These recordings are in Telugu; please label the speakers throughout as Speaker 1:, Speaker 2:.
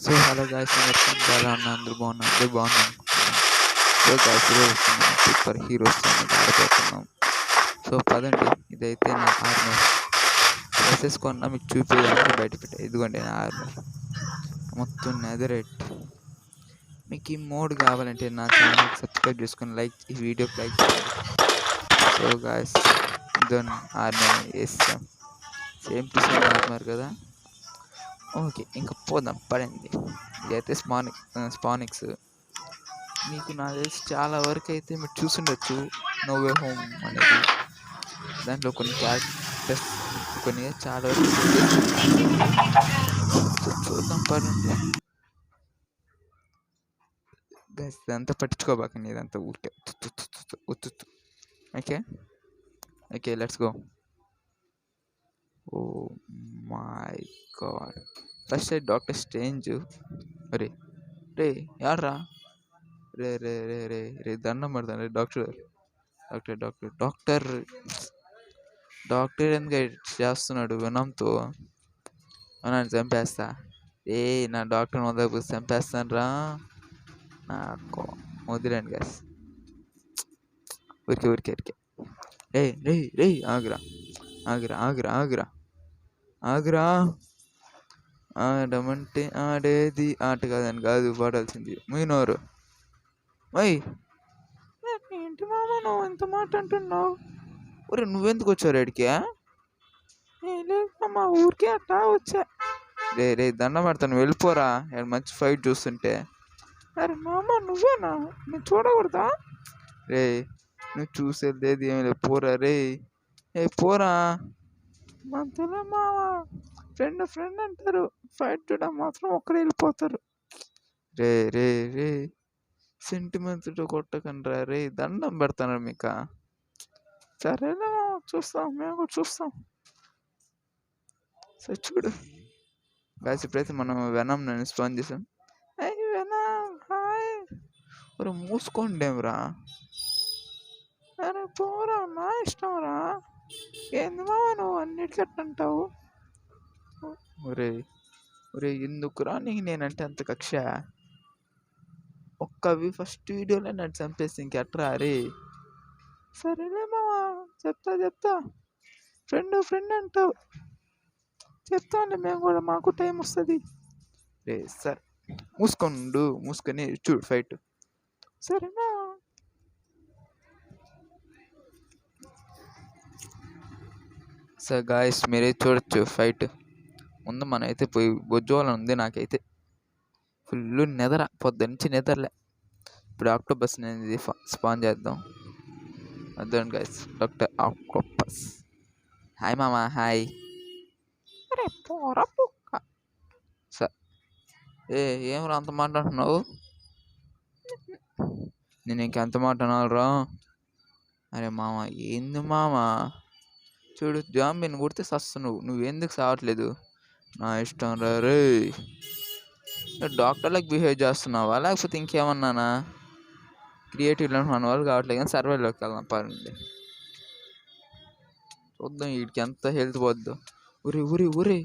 Speaker 1: సో హలో గాయ్స్, అందరూ ఎలా ఉన్నారు? అందరూ బాగున్నారు? అందరూ బాగున్నాను అనుకుంటున్నాను. సో గాయ్స్, ఈరోజు మనం సూపర్ హీరోస్ అనేది ఆడిపోతున్నాం. సో పదండి, ఇదైతే నా ఆర్మర్. వేసేసుకున్నా మీకు చూపించడానికి బయట పెట్టా. ఇదిగోండి నా ఆర్మర్ మొత్తం నెదరైట్. మీకు ఈ మోడ్ కావాలంటే నా ఛానల్కి సబ్స్క్రైబ్ చేసుకొని ఈ వీడియోకి లైక్ చేయండి. సో గాయ్స్, ఇదొన్ ఆర్మర్ వేసాం. సేమ్ టు సేమ్ ఆర్మర్ కదా. ఓకే, ఇంకా పోదాం పడండి. ఇదైతే స్పానిక్స్. మీకు నాకు తెలిసి చాలా వరకు అయితే మీరు చూసుండొచ్చు నో వే హోమ్ అనేది. దాంట్లో కొన్ని క్యారెక్టర్స్ కొన్ని చాలా వరకు చూద్దాం పడండి. గైస్, ఇదంతా పట్టించుకోబాకండి, ఇదంతా ఊరికే ఉత్తు. Okay okay, let's go. Oh my god, first doctor strange. రే రే యాడ్రా? రే రే రే రే రే దండం పడతాను. డాక్టర్ ఎందుకు చేస్తున్నాడు వినంతో? నన్ను చంపేస్తా. నా డాక్టర్ వదలకపోతే చంపేస్తాను రా. నాకు వదిలేండి గ్యాస్. ఊరికే రే రే రే ఆగురా. ఆడమంటే ఆడేది ఆట కాదని కాదు పాడాల్సింది. మీనోరు ఏంటి మామ నువ్వు ఎంత మాట అంటున్నావు? ఒరే, నువ్వెందుకు వచ్చావు రెడ్డికి? లేదు మా ఊరికే అట్టా వచ్చా. రే దండం పెడతాను, వెళ్ళిపోరా. మంచి ఫైట్ చూస్తుంటే. అరే మామ, నువ్వేనా? నేను చూడకూడదా? రే, నువ్వు చూసేది ఏమి లేదు, పోరా. రే పోరా. మధ్యలో మామ ఫ్రెండ్ అంటారు, ఫైట్ చూడడం మాత్రం ఒక్కడే వెళ్ళిపోతారు. రే సెంటిమెంట్తో కొట్టకండ్రా. రే దండం పెడతాను మీకు. సరేనా, చూస్తాం, మేము కూడా చూస్తాం. సరే చూడు గాయస్, ఇప్పుడైతే మనం వెనమ్ నేను స్పాన్ చేసాం. Venom hi. ఒరే మూసుకోండేమ్రా. అరే పోరా, నా ఇష్టం రా. ఏంది మామ నువ్వు అన్నిటికీ అంటావు? ఒరే ఎందుకురా నీకు నేనంటే అంత కక్ష? ఒక్కవి ఫస్ట్ వీడియోలో నన్ను చంపేసి ఇంకెట్రా? రే సరేలే మామ, చెప్తా. ఫ్రెండ్ అంటావు. చెప్తాండి, మేము కూడా, మాకు టైం వస్తుంది. రే సరే, మూసుకొని చూడు ఫైట్. సరేనా? సార్ గాయస్, మీరే చూడొచ్చు ఫైట్. ముందు మనం అయితే పోయి బొజ్జోవాలని ఉంది నాకైతే. ఫుల్ నిద్ర, పొద్దున్నుంచి నిద్రలే. ఇప్పుడు ఆక్టోపస్ అనేది స్పాన్ చేద్దాం. అర్థం గాయస్, డాక్టర్ ఆక్టోపస్. హాయ్ మామా, హాయ్. అరే పోరా పుక్క. సార్ ఏమరా అంత మాట అంటున్నావు? నేను ఇంకెంత మాట అనాలరా? అరే మామ, ఏంది మామ? చూడు, జాంబీని కొడితే సస్తు. నువ్వెందుకు సావట్లేదు? నా ఇష్టం రా. రే డాక్టర్లకు బిహేవ్ చేస్తున్నావా లేకపోతే ఇంకేమన్నానా? క్రియేటివ్లో మన వాళ్ళు కావట్లేదు, కానీ సర్వేలోకి వెళ్దాం పరండి. చూద్దాం వీడికి ఎంత హెల్త్ పోద్దు. ఊరి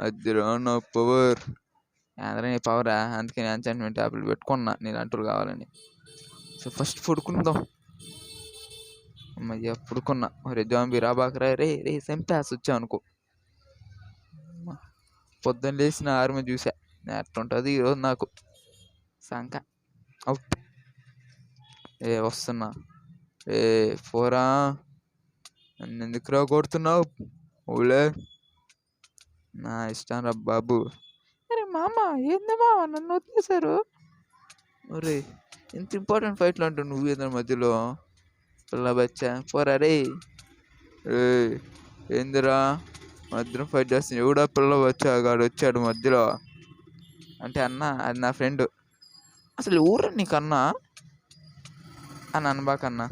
Speaker 1: అదిరా నా పవర్. అందరూ నీ పవరా? అందుకే నేను ఎంచాంట్మెంట్ ట్యాబ్లు పెట్టుకున్నా నేను అంటూ కావాలని. సో ఫస్ట్ పడుకుందాం. అమ్మయ్య పడుకున్నా. ఒరే జాంబీ రాబాకరా. రే సెంపాస్ వచ్చా అనుకో. పొద్దున్న లేచిన ఆర్మీ చూసా, ఎట్లుంటుంది ఈరోజు నాకు సంక. అవుట్. వస్తున్నా. పోరా, నన్ను ఎందుకురా కొడుతున్నావు? ఓలే నా ఇష్టం రా బాబు. అరే మామ, ఏంది మామ నన్ను వదిలేశారు? ఒరే, ఇంత ఇంపార్టెంట్ ఫైట్లు అంటూ నువ్వు ఏదైనా మధ్యలో పిల్ల బచ్చా? పోరా రే. ఏందిరా మధ్యలో ఫైట్ చేస్తుంది? ఎవడా పిల్ల బచ్చా గాడు వచ్చాడు మధ్యలో అంటే? అన్న, అది నా ఫ్రెండ్. అసలు ఊరు నీకన్నా అని అనబాకన్నా.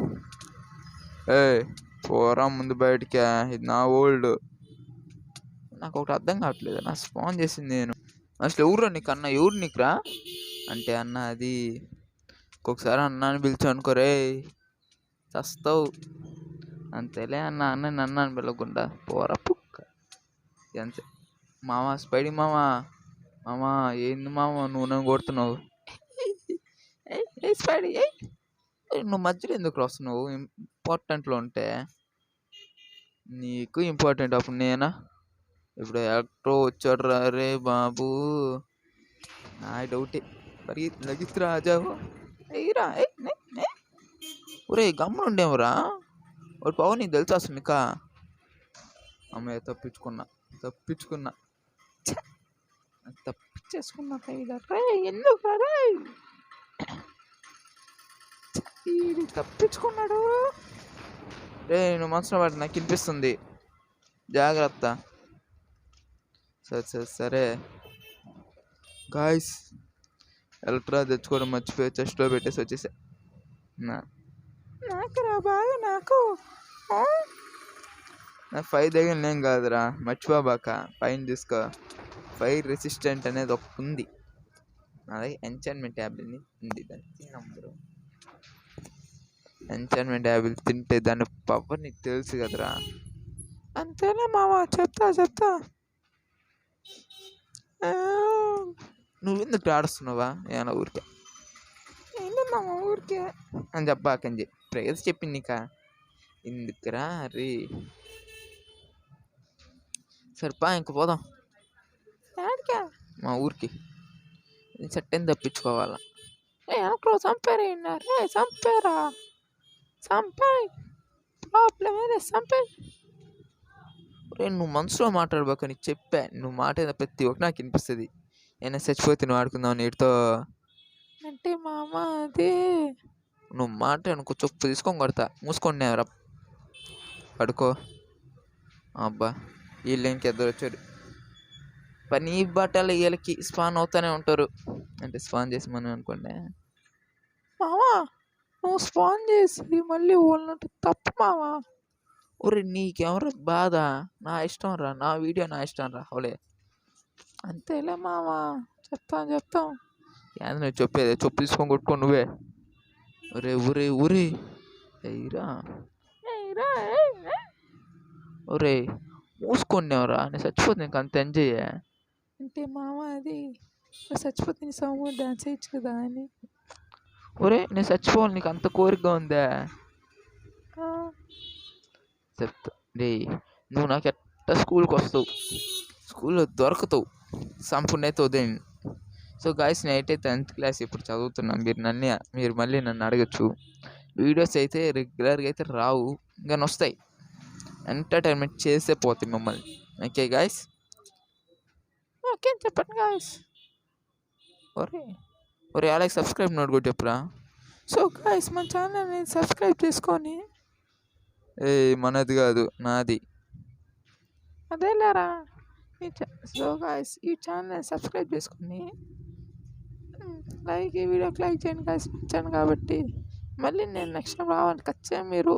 Speaker 1: పోరా ముందు బయటికి, ఇది నా ఓల్డ్. నాకు ఒకటి అర్థం కావట్లేదు, నా స్పాన్ చేసింది నేను. అసలు ఎవరు నీకన్నా? ఎవరు నీకురా అంటే? అన్న అది ఒక్కొక్కసారి అన్నాన్ని పిలిచా అనుకోరే చస్తావు. అంతేలే అన్నాన్ని పిలవకుండా పోరా పుక్క. అంతే మామ. స్పైడీ మామ మామా ఏంది మామ నువ్వు నన్ను కొడుతున్నావు? స్పైడీ నువ్వు మధ్యలో ఎందుకు వస్తున్నావు? ఇంపార్టెంట్లో ఉంటే నీకు ఇంపార్టెంట్ అప్పుడు నేనా? ఇప్పుడు ఎలక్ట్రో వచ్చాడు రా రే బాబు. నా డౌటే మరి లగిత్రా రాజావు అయ్యిరా. ఒరే గమ్మునుండేవరా వాడు పవన్ నీకు తెలుసా అసలు నీకా? అమ్మయ్య తప్పించుకున్నా తప్పించేసుకున్నా రే ఎందుకు రే తప్పించుకున్నాడు రే. నువ్వు మనసులో వాటి నాకు వినిపిస్తుంది, జాగ్రత్త. సరే గాయస్, ఎలక్ట్రా తెచ్చుకోవడం మర్చిపోయి చెస్ట్లో పెట్టేసి వచ్చేసా. నాకు రా బాగా నాకు 5 దగ్గర ఏం కాదురా, మర్చిపోబాక. పైన తీసుకో, ఫైర్ రెసిస్టెంట్ అనేది ఒక ఉంది. అలాగే ఎంచాన్మెంట్ ట్యాబ్లెట్ ఉంది, దాన్ని తిన్నప్పుడు ఎంచాన్మెంట్ ట్యాబ్లెట్ తింటే దాని పవర్ నీకు తెలుసు కదరా. అంతేనా మామ? చెప్తా. నువ్వు ఎందుకు ఆడుస్తున్నావా? ఏమన్నా ఊరికే ఏంటి మామ ఊరికే అని చెప్పాకని ప్రేయర్స్ చెప్పింది నీకా ఎందుకురా రీ. సరిపా ఇంక పోదాం మా ఊరికి. చట్టం తప్పించుకోవాలా? చంపారా ప్రాబ్లం ఏదే నువ్వు మనసులో మాట్లాడబాక, నీకు చెప్పా. నువ్వు మాట్లాడిన ప్రతి ఒక్కటి నాకు వినిపిస్తుంది. ఏమైనా చచ్చిపోతే నువ్వు ఆడుకుందావు నీటితో అంటే మామ. అదే నువ్వు మాట్లాడుకో, చొప్పు తీసుకొని కొడతా. మూసుకోండి ఎవరా, పడుకో. అబ్బా వీళ్ళు ఇంకెద్దరు వచ్చారు. పని బట్టలు వీళ్ళకి స్పాన్ అవుతానే ఉంటారు. అంటే స్పాన్ చేసి మనం అనుకోండి మామా, నువ్వు స్పాన్ చేసి మళ్ళీ వాళ్ళంటే తప్పు మామా. ఒరే నీకెవరు బాధ? నా ఇష్టం రా, నా వీడియో నా ఇష్టం రా. అవలే అంతేలే మామా, చెప్తాం. ఏంది నువ్వు చెప్పేది? చెప్పు తీసుకొని కొట్టుకో నువ్వే. ఒరే ఎయిరా ఒరే మూసుకునేవరా, నేను చచ్చిపోతే నీకు అంత ఎంజాయ్ అంటే మామ. అది చచ్చిపోతే నీ సౌండ్ డాన్స్ వేయచ్చు కదా అని. ఒరే నేను చచ్చిపోవాలి, నీకు అంత కోరికగా ఉందా? చెప్తా రే, నువ్వు నాకు ఎట్ట స్కూల్కి వస్తావు, స్కూల్లో దొరకతావు, సంపూర్ణైతే వదిలేండి. సో గాయస్, నేనైతే 10th క్లాస్ ఇప్పుడు చదువుతున్నాను. మీరు మళ్ళీ నన్ను అడగచ్చు. వీడియోస్ అయితే రెగ్యులర్గా అయితే రావు, కానీ వస్తాయి. ఎంటర్టైన్మెంట్ చేసే పోతాయి మిమ్మల్ని. ఓకే గాయస్, ఓకే చెప్పండి గాయస్. ఒరే అలాగే సబ్స్క్రైబ్ నోట్ కూడా చెప్పురా. సో గాయస్, మన ఛానల్ని సబ్స్క్రైబ్ చేసుకొని. మనది కాదు, నాది. అదేలేరా. సో గాయస్, ఈ ఛానల్ని సబ్స్క్రైబ్ చేసుకొని ఈ వీడియోకి లైక్ చేయండి గాయస్. నచ్చాను కాబట్టి మళ్ళీ నేను నెక్స్ట్ టైం రావాలి. ఖచ్చితంగా మీరు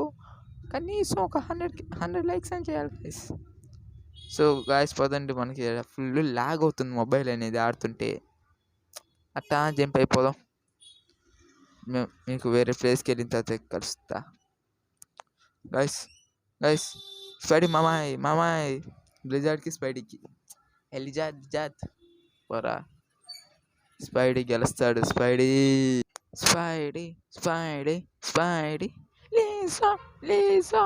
Speaker 1: కనీసం ఒక 100 లైక్స్ అని చేయాలి గాయస్. సో గాయస్ పదండి, మనకి ఫుల్ లాగ్ అవుతుంది మొబైల్ అనేది ఆడుతుంటే. అట్టా జంప్ అయిపోదాం. మీకు వేరే ప్లేస్కి వెళ్ళిన తర్వాత కలుస్తా గాయస్. స్పైడీ మామాయ్ బ్లిజార్డ్కి స్పైడీకి ఎలిజాద్ పోరా. స్పైడీ గెలుస్తాడు. Spidey Lisa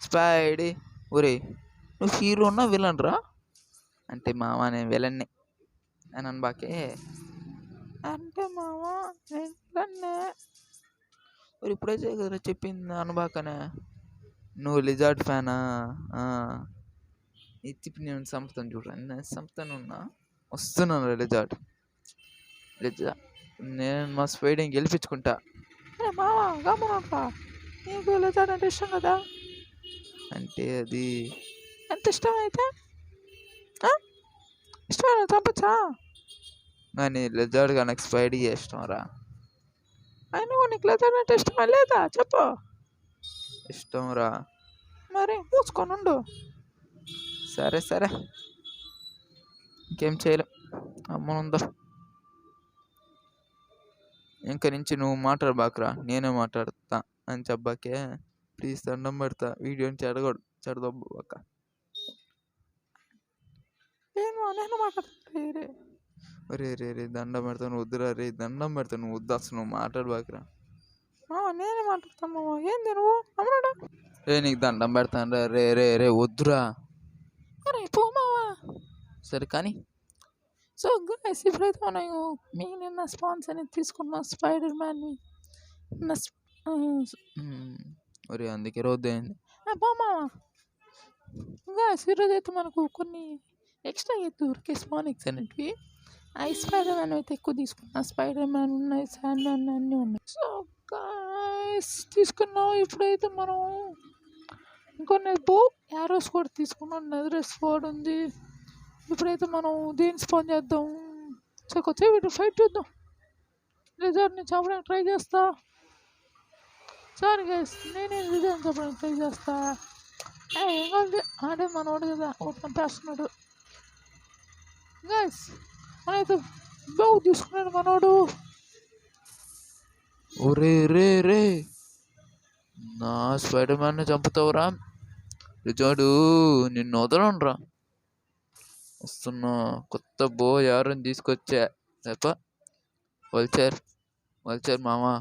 Speaker 1: Spidey. ఒరే నువ్వు హీరోనా విలన్ రా? అంటే మామ నేను విలన్నే అని అనబాకే. అంటే మామ నేను విలన్నే. ఒరే ఇప్పుడే కదరా చెప్పింది అనబాకనే. నువ్వు లిజార్డ్ ఫ్యానా? ఇప్పుడు నేను చంపుతాను చూడండి, నేను చంపుతానున్నా. వస్తున్నాను లిజార్డ్. నేను మా స్పైడీని గెలిపించుకుంటా. మామ గమనరా, నీకు లిజార్డ్ అంటే ఇష్టం కదా? అంటే అది ఎంత ఇష్టమైతే ఇష్టమైన చంపచ్చా? కానీ లిజార్డ్గా నాకు స్పైడీ ఇష్టం రా. అయినా నీకు లిజార్డ్ అంటే ఇష్టమా లేదా చెప్పు? ఇష్టం రా. మరి మూసుకొని ఉండు. సరే ఇంకేం చేయలేం, అమ్మనుందా. ఇంక నుంచి నువ్వు మాట్లాడబాకురా, నేనే మాట్లాడతా అని చెప్పాకే. ప్లీజ్ దండం పెడతా, వీడియోని చెడదొబ్బక. ఏమో
Speaker 2: నేను మాట్లాడుతున్నా రే.
Speaker 1: రే రే రే దండం పెడతాను వద్దురా రే దండం పెడతాను వద్దు అసలు నువ్వు మాట్లాడబాకురా.
Speaker 2: నేనే మాట్లాడతాను మామ. ఏంది నువ్వు అమ్మనాడా?
Speaker 1: రే నీకు దండం పెడతాను రా రే రే రే వద్దురా.
Speaker 2: అరే పో మావా.
Speaker 1: సరే కానీ
Speaker 2: సో గైస్ ఇప్పుడైతే మనం నిన్న స్పాన్స్ అనేది తీసుకున్నాం స్పైడర్ మ్యాన్ని.
Speaker 1: ఒరే అందుకే రోజు
Speaker 2: పో మావా. గైస్ ఈరోజు అయితే మనకు కొన్ని ఎక్స్ట్రా అయితే దొరికే స్పానిక్స్ అనేటివి. ఆ స్పైడర్ మ్యాన్ అయితే ఎక్కువ తీసుకున్నా. స్పైడర్ మ్యాన్ ఉన్నాయి, శాండ్ మ్యాన్ అన్నీ ఉన్నాయి. సో గైస్ తీసుకున్నాం. ఇప్పుడైతే మనం ఇంకొన్ని బో యారోస్ కూడా తీసుకున్నాం. నెదర్ స్పాడ్ ఉంది. ఇప్పుడైతే మనం దేని స్పాన్ చేద్దాం. కొద్దిసేపు వీటి ఫైట్ చూద్దాం. లిజర్డ్ని చంపడానికి ట్రై చేస్తా. సారీ గైస్ నేనే లిజర్డ్ని చంపడానికి ట్రై చేస్తా. ఏం కాదు ఆడే మనోడు కదా ఒకటి చంపేస్తున్నాడు. గైస్ మనైతే బాగు తీసుకున్నాడు మనోడు.
Speaker 1: ఒరే రే రే నా స్పైడర్ మ్యాన్ని చంపుతావురా రిజార్డు నిన్ను వదలనురా. వస్తున్నా కొత్త బో ఎవరిని తీసుకొచ్చా తప్ప వల్చర్ వల్చర్ మావా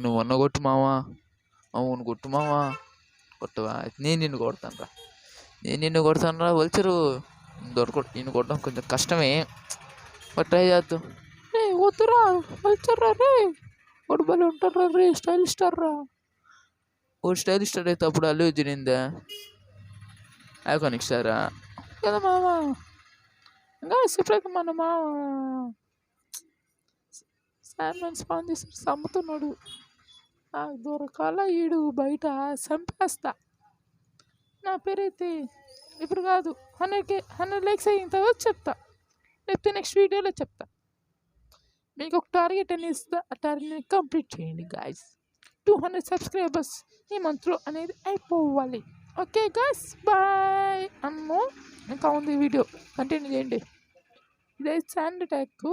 Speaker 1: నువ్వు అన్న కొట్టు మావా అవును కొట్టు మావా కొట్టవా నేను నిన్ను కొడతాను రా వల్చరు నిన్ను కొట్టడం కొంచెం కష్టమే బట్ ట్రై చేద్దాం.
Speaker 2: రే వద్దురా వల్చర్రా రే. వాడు భలే ఉంటారా రే స్టైల్ స్టార్ రా.
Speaker 1: ఓ స్టైల్ స్టార్ అయితే అప్పుడు అల్లు అర్జున్ ఐకానిక్ స్టారా
Speaker 2: కదా మామ. ఇంకా ఇప్పుడైతే మన మామ శాండ్మెన్ స్పాన్ చేసి చంపుతున్నాడు. నాకు దొరకాల ఈడు బయట చంపేస్తా. నా పేరైతే ఇప్పుడు కాదు 100 లైక్స్ అయిన తర్వాత చెప్తా, లేకపోతే నెక్స్ట్ వీడియోలో చెప్తా. మీకు ఒక టార్గెట్ అని ఇస్తా. ఆ టార్గెట్ని కంప్లీట్ చేయండి గాయస్. 200 సబ్స్క్రైబర్స్ ఈ మంత్లో అనేది అయిపోవాలి. Okay guys bye. ఇంకా ఉంది వీడియో కంటిన్యూ చేయండి. ఇదైతే శాండ్ అటాక్.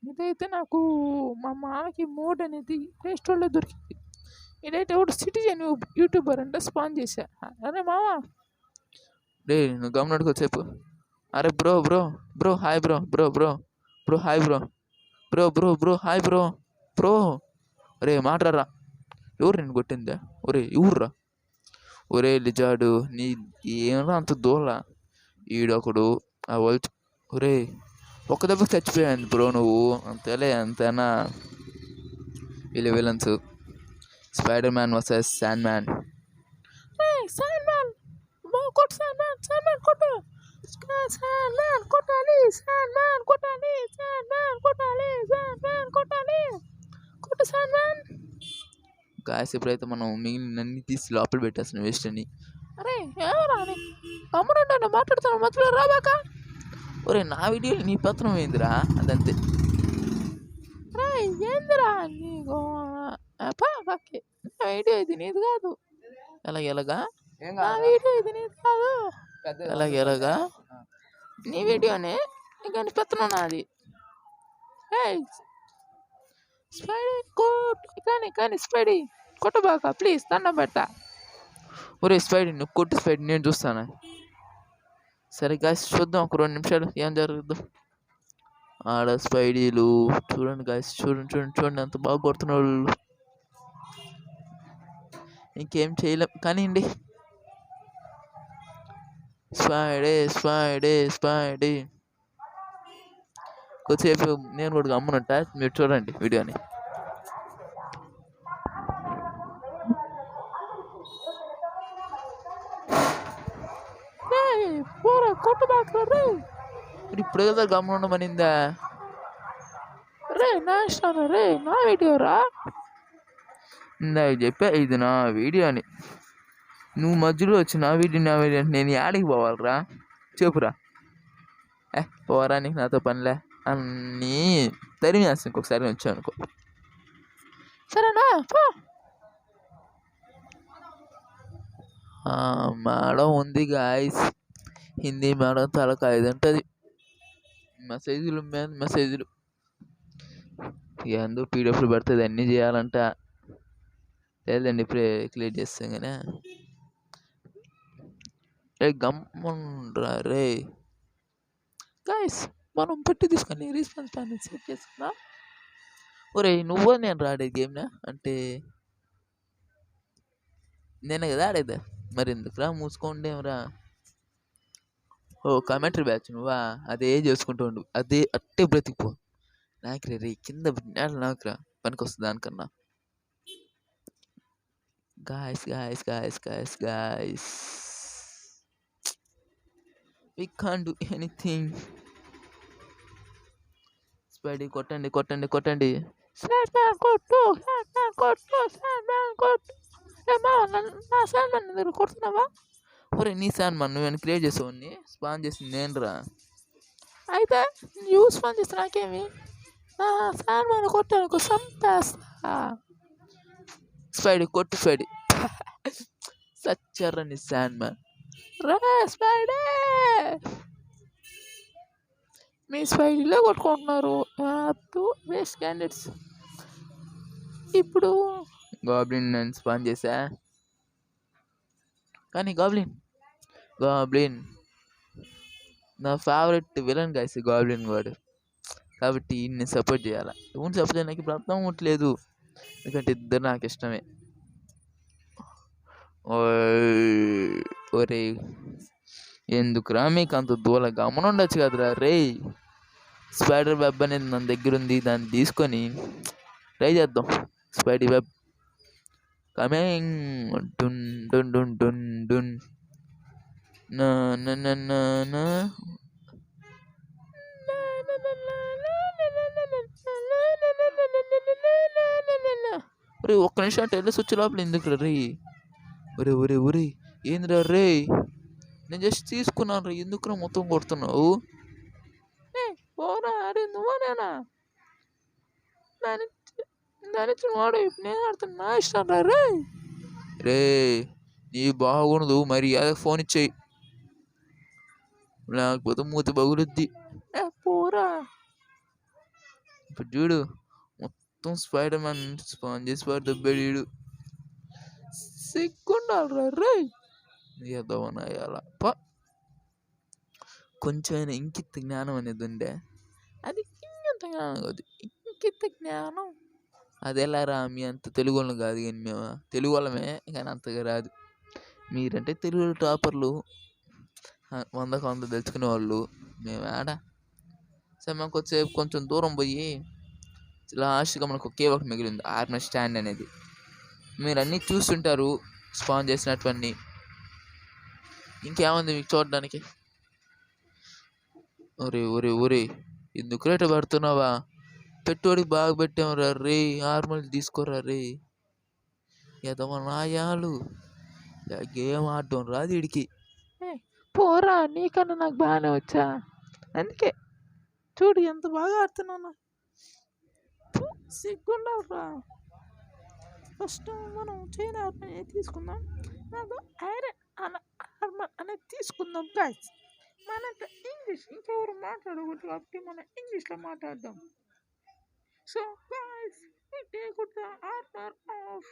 Speaker 2: ఇదైతే నాకు మా మామకి మోడ్ అనేది ప్లే స్టోర్లో దొరికింది. ఇదైతే ఒకటి సిటిజన్ యూట్యూబర్ అంటే స్పాన్ చేశా. అరే మామ
Speaker 1: రే నువ్వు గమనట్టుకు వచ్చేపు. అరే bro bro bro hi bro bro bro bro hi bro bro bro bro hi bro bro. ఒరే మాట్లాడరా. ఎవరు నేను కొట్టిందా? ఒరే ఎవర్రా? ఒరే లిజాడు నీ ఏమన్నా అంత దూల ఈడొకడు ఆ వల్చ్. ఒరే ఒక్క దెబ్బకి చచ్చిపోయాను బ్రో నువ్వు అంతేలే అంతేనా. వీళ్ళ villains spider man versus sand man. Guys ఇప్పుడైతే మనం మిగిలినన్ని తీసి లోపల పెట్టేస్తున్నాం వేస్ట్ అని.
Speaker 2: అరే ఎవరా అమ్మనండి మాట్లాడుతున్నాను మధ్యలో రాబాక.
Speaker 1: ఒరే నా వీడియో నీ పత్రం ఏందిరా అదంతే.
Speaker 2: ఏందిరా నీకు వీడియో ఇది నీది కాదు.
Speaker 1: ఎలాగా
Speaker 2: నా వీడియో ఇది నీది కాదు.
Speaker 1: ఎలాగా
Speaker 2: నీ వీడియోనే కానీ పెత్తనం నాది. స్పైడీ కానీ స్పైడీ కొట్టబాక ప్లీజ్ దండం పెట్టా.
Speaker 1: ఒరే స్పైడీ నువ్వు కొట్టు స్పైడీ నేను చూస్తాను. సరే గాయస్ చూద్దాం ఒక 2 నిమిషాలు ఏం జరుగుద్దు. ఆడ స్పైడీలు చూడండి గాయస్ చూడండి అంత బాగా కొడుతున్న వాళ్ళు. ఇంకేం చేయలేం కానివ్వండి. స్పైడీ కొద్దిసేపు నేను కూడా గమ్మునుంటా మీరు చూడండి వీడియోని. ఇప్పుడే కదా గమ్మునుండమనిందా?
Speaker 2: రే నా ఇష్టం రే నా వీడియో రా.
Speaker 1: ఇందాక చెప్పా ఇది నా వీడియో అని. నువ్వు మధ్యలో వచ్చి నా వీడియో అంటే నేను యాడికి పోవాలరా చెప్పురా. పోరా నీకు నాతో పనిలే అన్నీ తరిమేస్తా ఇంకొకసారి వచ్చావు అనుకో.
Speaker 2: సరేనా
Speaker 1: మేడం ఉంది గాయస్. హిందీ మేడం తలకు 5 ఉంటుంది. మెసేజ్లు మీద మెసేజ్లు ఏందో పీడిఎఫ్లు పడుతుంది అన్నీ చేయాలంట. లేదండి ఇప్పుడే క్లియర్ చేస్తాం కానీ. రే గమ్ముండ్రా రే
Speaker 2: గైస్ మనం పెట్టి తీసుకొని రెస్పాన్స్ ప్యానెల్ సెట్ చేసుకుందాం.
Speaker 3: ఒరేయ్ నువ్వో నేను రాడే గేమ్నా అంటే నేనే కదా ఆడేదా మరి ఎందుకురా మూసుకోండేమరా ఓ కామెంటరీ బ్యాచ్ నువ్వా అదే చేసుకుంటూ ఉండు అదే అట్టే బ్రతికిపో నాకురా రే కింద నేల నాకురా పనికొస్తుంది దానికన్నా guys we can't do anything Spidey కొట్టండి
Speaker 2: సార్ మ్యాన్ కొట్టు ఏమో నా సార్ మ్యాన్ దగ్గర కొడుతున్నావా?
Speaker 3: ఒరే నీ సాన్ మన నువ్వు క్రియేట్ చేసావు స్పాన్ చేసింది నేనురా
Speaker 2: అయితే న్యూస్ పని చేస్తే నాకేమి నా సార్ మ్యాన్ కొట్టాను సంపేస్తా.
Speaker 3: కొట్టు సచ్చర్రా నీ శాన్ మ్యాన్
Speaker 2: రే స్పైడీ మీ స్పైడీలో కొట్టుకుంటున్నారు వేస్ట్ క్యాండిడేట్స్. ఇప్పుడు
Speaker 3: గాబ్లిన్ నేను స్పాన్ చేసా కానీ గాబ్లిన్ నా ఫేవరెట్ విలన్ గైస్ గాబ్లిన్ వాడు కాబట్టి నేను సపోర్ట్ చేయాలి ఎవరిని సపోర్ట్ చేయడానికి ఇప్పుడు అర్థం అవ్వట్లేదు ఎందుకంటే ఇద్దరు నాకు ఇష్టమే. ఒరే ఎందుకురా మీకు అంత దూల గమనుండొచ్చు కదరా రే స్పైడర్ వెబ్ అనేది మన దగ్గర ఉంది దాన్ని తీసుకొని ట్రై చేద్దాం. Spidey web coming Dun Dun Dun Dun Dun నా నా నా నా నా ఒరే ఒక్క నిమిషం టెల్ స్విచ్ లోపల ఎందుకు రే ఒరే ఏందిరా రే నేను జస్ట్ తీసుకున్నాను రా ఎందుకురా మొత్తం కొడుతున్నావు?
Speaker 2: పోరా అరే నువ్వనేనా దాని వాడు ఇప్పుడు నేను ఆడుతున్నా నా ఇష్టం రా
Speaker 3: రే నీ బాగుండదు మరి అదే ఫోన్ ఇచ్చేయి లేకపోతే మూతి బగులుద్ది.
Speaker 2: పోరా
Speaker 3: ఇప్పుడు చూడు మొత్తం స్పైడర్ మ్యాన్ స్పాన్ చేసి వాడు దెబ్బేడు
Speaker 2: సిగ్గుండాలి రే
Speaker 3: ఏదోనయ్యాల కొంచెమైనా ఇంకిత జ్ఞానం అనేది ఉండే
Speaker 2: అది ఇంకిత జ్ఞానం కాదు ఇంకిత జ్ఞానం
Speaker 3: అది ఎలారా మీ అంత తెలుగు వాళ్ళం కాదు కానీ మేము తెలుగు వాళ్ళమే కానీ అంతగా రాదు. మీరంటే తెలుగు టాపర్లు 100 తెలుసుకునే వాళ్ళు మేము ఆడ సరే మాకు వచ్చేపు కొంచెం దూరం పోయి లాస్ట్గా మనకు ఒకే ఒకటి మిగిలింది ఆర్మర్ స్టాండ్ అనేది. మీరు అన్నీ చూస్తుంటారు స్పాన్ చేసినటువన్నీ ఇంకేముంది మీకు చూడడానికి. ఒరే ఎందుకు రేట పడుతున్నావా పెట్టుబడికి బాగా పెట్టామరా రే ఆర్మల్ తీసుకోరా రే ఎదవ నాయాలు గేమ్ ఆడటం రాదు వీడికి.
Speaker 2: పోరా నీకన్నా నాకు బాగానే వచ్చా అందుకే చూడు ఎంత బాగా ఆడుతున్నాను సిగ్గుండవురా. ఫస్ట్ మనం చైనా ఆర్మర్ తీసుకుందాం నాకు ఐరన్ ఆర్మర్ అనేది తీసుకుందాం గైస్. మనంటే ఇంగ్లీష్ ఇంకెవరు మాట్లాడకూడదు కాబట్టి మనం ఇంగ్లీష్లో మాట్లాడదాం. So guys we take out the armor of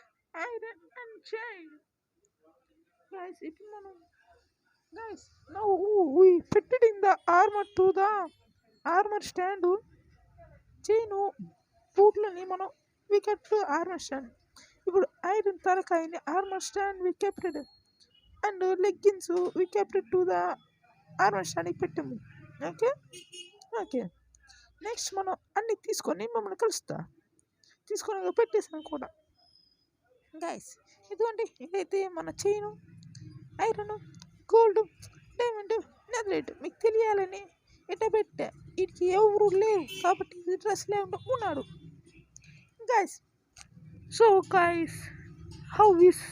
Speaker 2: iron and chain. Guys ఇప్పుడు మనం now we fitted in the armor to the armor stand chain బూట్లని మనం we kept to armor stand. ఇప్పుడు iron తలకాయని armor stand we kept it and leggings we kept it to the armour స్టాండ్కి పెట్టాము. ఓకే నెక్స్ట్ మనం అన్నీ తీసుకొని మమ్మల్ని తీసుకొని పెట్టేసాను కూడా గైస్. ఇదిగోండి ఇదైతే మన chain iron gold diamond netherite మీకు తెలియాలని ఎట్ట పెట్టా వీటికి ఎవరు లేవు కాబట్టి ఇది డ్రెస్ లేకుండా ఉన్నాడు guys. So guys how is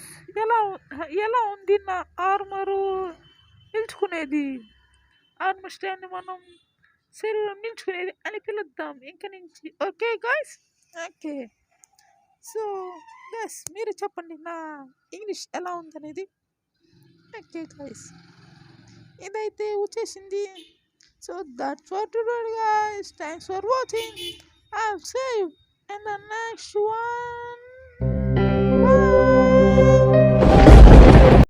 Speaker 2: ఎలా ఉంది నా ఆర్మరు నిల్చుకునేది ఆర్మర్ స్టాండ్ మనం శరీరం నిల్చుకునేది అని పిలుద్దాం ఇంక నుంచి. Okay guys okay so guys మీరు చెప్పండి నా ఇంగ్లీష్ ఎలా ఉందనేది. ఓకే గైస్ ఇదైతే వచ్చేసింది. So that's what today guys thanks for watching. I'll see you in the next one.